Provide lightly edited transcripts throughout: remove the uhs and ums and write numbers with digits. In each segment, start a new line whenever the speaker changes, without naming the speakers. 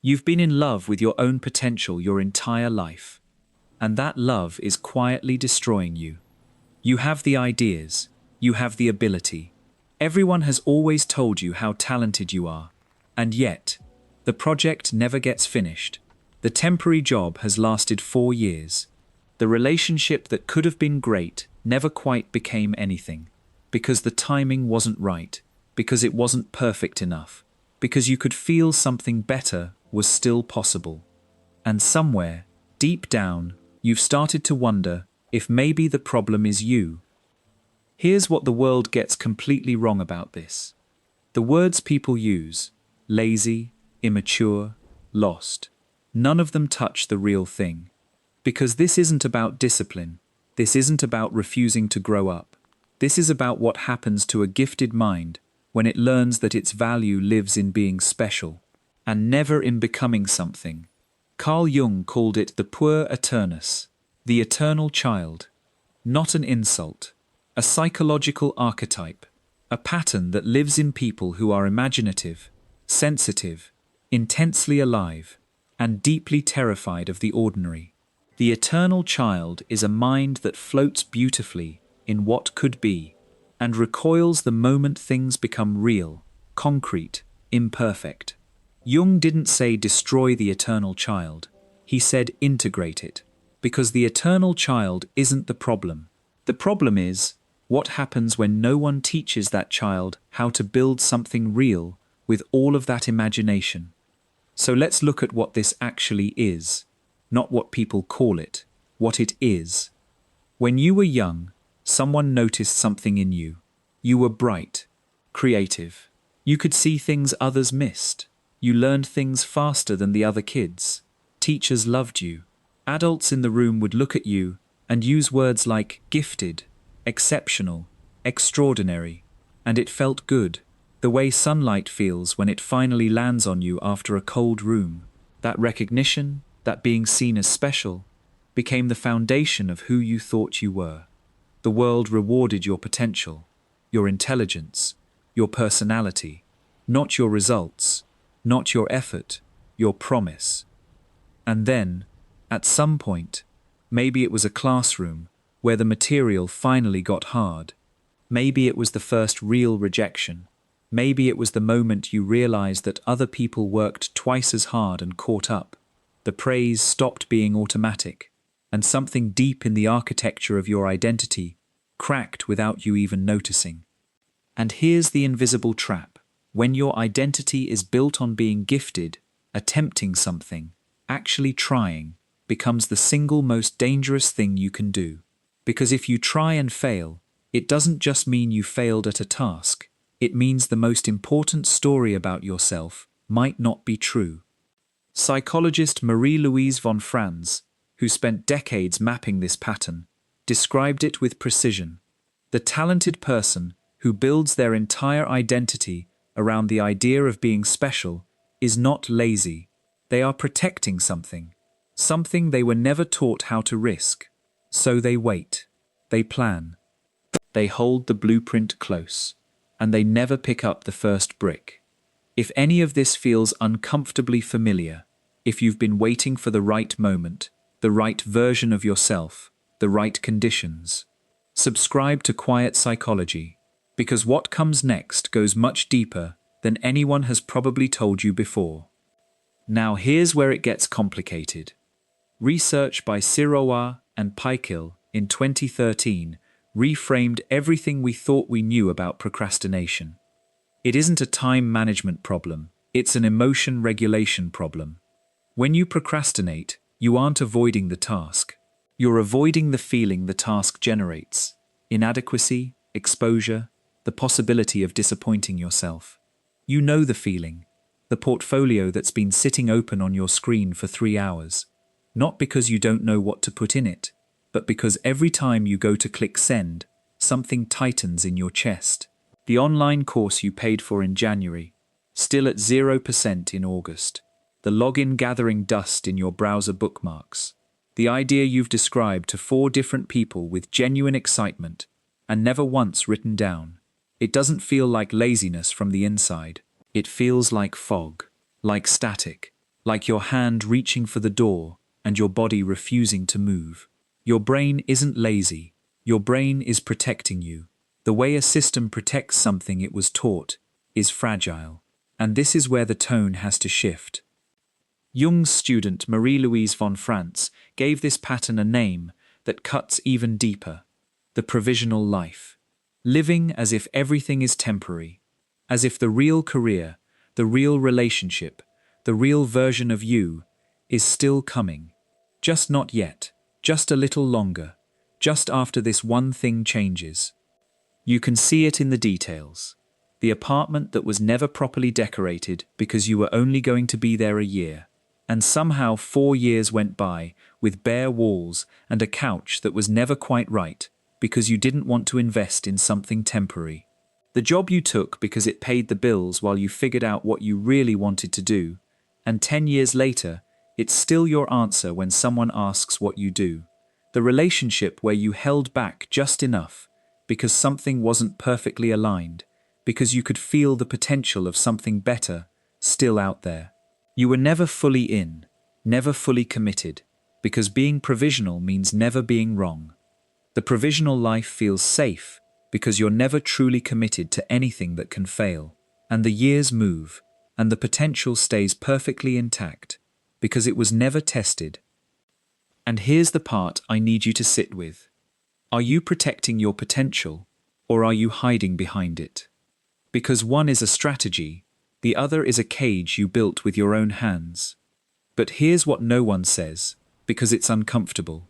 You've been in love with your own potential your entire life, and that love is quietly destroying you. You have the ideas, you have the ability. Everyone has always told you how talented you are, and yet, the project never gets finished. The temporary job has lasted 4 years. The relationship that could have been great never quite became anything, because the timing wasn't right, because it wasn't perfect enough, because you could feel something better was still possible. And somewhere, deep down, you've started to wonder if maybe the problem is you. Here's what the world gets completely wrong about this. The words people use, lazy, immature, lost, none of them touch the real thing. Because this isn't about discipline. This isn't about refusing to grow up. This is about what happens to a gifted mind when it learns that its value lives in being special, and never in becoming something. Carl Jung called it the Puer Aeternus, the eternal child. Not an insult, a psychological archetype, a pattern that lives in people who are imaginative, sensitive, intensely alive, and deeply terrified of the ordinary. The eternal child is a mind that floats beautifully in what could be, and recoils the moment things become real, concrete, imperfect. Jung didn't say destroy the eternal child, he said integrate it, because the eternal child isn't the problem. The problem is, what happens when no one teaches that child how to build something real with all of that imagination? So let's look at what this actually is, not what people call it, what it is. When you were young, someone noticed something in you. You were bright, creative. You could see things others missed. You learned things faster than the other kids. Teachers loved you. Adults in the room would look at you and use words like gifted, exceptional, extraordinary, and it felt good, the way sunlight feels when it finally lands on you after a cold room. That recognition, that being seen as special, became the foundation of who you thought you were. The world rewarded your potential, your intelligence, your personality, not your results, not your effort, your promise. And then, at some point, maybe it was a classroom where the material finally got hard. Maybe it was the first real rejection. Maybe it was the moment you realized that other people worked twice as hard and caught up. The praise stopped being automatic, and something deep in the architecture of your identity cracked without you even noticing. And here's the invisible trap. When your identity is built on being gifted, attempting something, actually trying, becomes the single most dangerous thing you can do. Because if you try and fail, it doesn't just mean you failed at a task. It means the most important story about yourself might not be true. Psychologist Marie-Louise von Franz, who spent decades mapping this pattern, described it with precision. The talented person who builds their entire identity around the idea of being special is not lazy. They are protecting something they were never taught how to risk. So they wait, they plan, they hold the blueprint close, and they never pick up the first brick. If any of this feels uncomfortably familiar, if you've been waiting for the right moment, the right version of yourself, the right conditions, subscribe to Quiet Psychology, because what comes next goes much deeper than anyone has probably told you before. Now here's where it gets complicated. Research by Sirois and Pychyl in 2013 reframed everything we thought we knew about procrastination. It isn't a time management problem, it's an emotion regulation problem. When you procrastinate, you aren't avoiding the task. You're avoiding the feeling the task generates: inadequacy, exposure, the possibility of disappointing yourself. You know the feeling, the portfolio that's been sitting open on your screen for 3 hours. Not because you don't know what to put in it, but because every time you go to click send, something tightens in your chest. The online course you paid for in January, still at 0% in August. The login gathering dust in your browser bookmarks. The idea you've described to 4 different people with genuine excitement and never once written down. It doesn't feel like laziness from the inside. It feels like fog, like static, like your hand reaching for the door and your body refusing to move. Your brain isn't lazy. Your brain is protecting you. The way a system protects something it was taught is fragile. And this is where the tone has to shift. Jung's student Marie-Louise von Franz gave this pattern a name that cuts even deeper: the provisional life. Living as if everything is temporary, as if the real career, the real relationship, the real version of you is still coming. Just not yet, just a little longer, just after this one thing changes. You can see it in the details. The apartment that was never properly decorated because you were only going to be there a year, and somehow 4 years went by with bare walls and a couch that was never quite right because you didn't want to invest in something temporary. The job you took because it paid the bills while you figured out what you really wanted to do, and 10 years later, it's still your answer when someone asks what you do. The relationship where you held back just enough because something wasn't perfectly aligned, because you could feel the potential of something better still out there. You were never fully in, never fully committed, because being provisional means never being wrong. The provisional life feels safe because you're never truly committed to anything that can fail, and the years move, and the potential stays perfectly intact because it was never tested. And here's the part I need you to sit with. Are you protecting your potential, or are you hiding behind it? Because one is a strategy, the other is a cage you built with your own hands. But here's what no one says, because it's uncomfortable.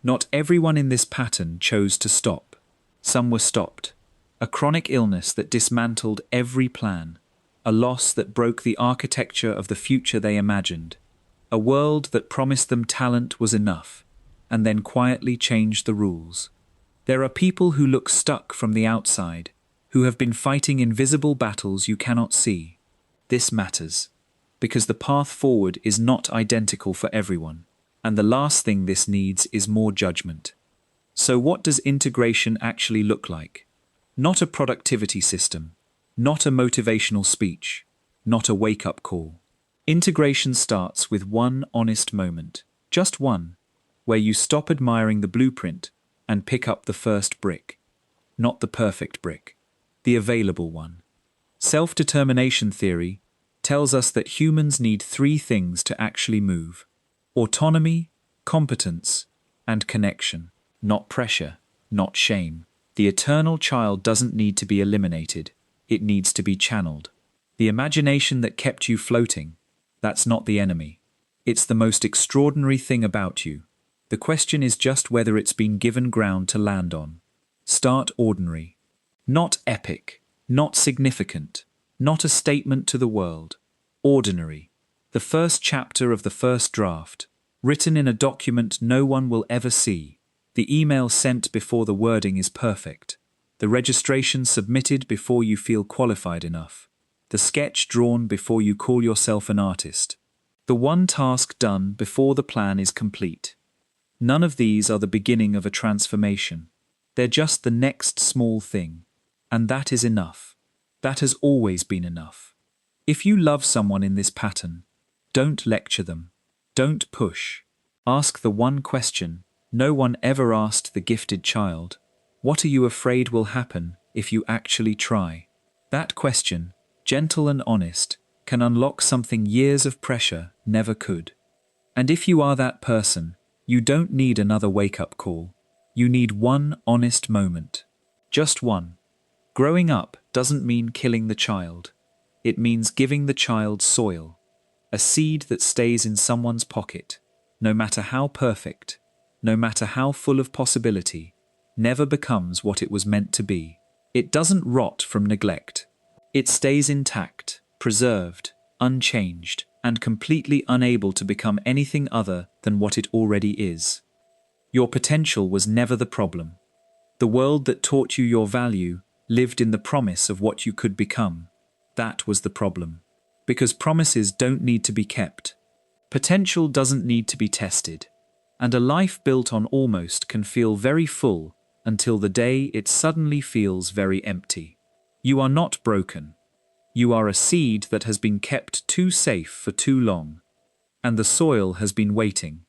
Not everyone in this pattern chose to stop. Some were stopped. A chronic illness that dismantled every plan. A loss that broke the architecture of the future they imagined. A world that promised them talent was enough, and then quietly changed the rules. There are people who look stuck from the outside, who have been fighting invisible battles you cannot see. This matters, because the path forward is not identical for everyone, and the last thing this needs is more judgment. So what does integration actually look like? Not a productivity system, not a motivational speech, not a wake-up call. Integration starts with one honest moment, just one, where you stop admiring the blueprint and pick up the first brick. Not the perfect brick, the available one. Self-determination theory tells us that humans need 3 things to actually move: autonomy, competence, and connection. Not pressure, not shame. The eternal child doesn't need to be eliminated, it needs to be channeled. The imagination that kept you floating, that's not the enemy. It's the most extraordinary thing about you. The question is just whether it's been given ground to land on. Start ordinary. Not epic, not significant, not a statement to the world. Ordinary. The first chapter of the first draft, written in a document no one will ever see. The email sent before the wording is perfect. The registration submitted before you feel qualified enough. The sketch drawn before you call yourself an artist. The one task done before the plan is complete. None of these are the beginning of a transformation. They're just the next small thing. And that is enough. That has always been enough. If you love someone in this pattern, don't lecture them. Don't push. Ask the one question no one ever asked the gifted child. What are you afraid will happen if you actually try? That question, gentle and honest, can unlock something years of pressure never could. And if you are that person, you don't need another wake-up call. You need one honest moment. Just one. Growing up doesn't mean killing the child. It means giving the child soil. A seed that stays in someone's pocket, no matter how perfect, no matter how full of possibility, never becomes what it was meant to be. It doesn't rot from neglect. It stays intact, preserved, unchanged, and completely unable to become anything other than what it already is. Your potential was never the problem. The world that taught you your value lived in the promise of what you could become. That was the problem. Because promises don't need to be kept. Potential doesn't need to be tested. And a life built on almost can feel very full until the day it suddenly feels very empty. You are not broken. You are a seed that has been kept too safe for too long. And the soil has been waiting.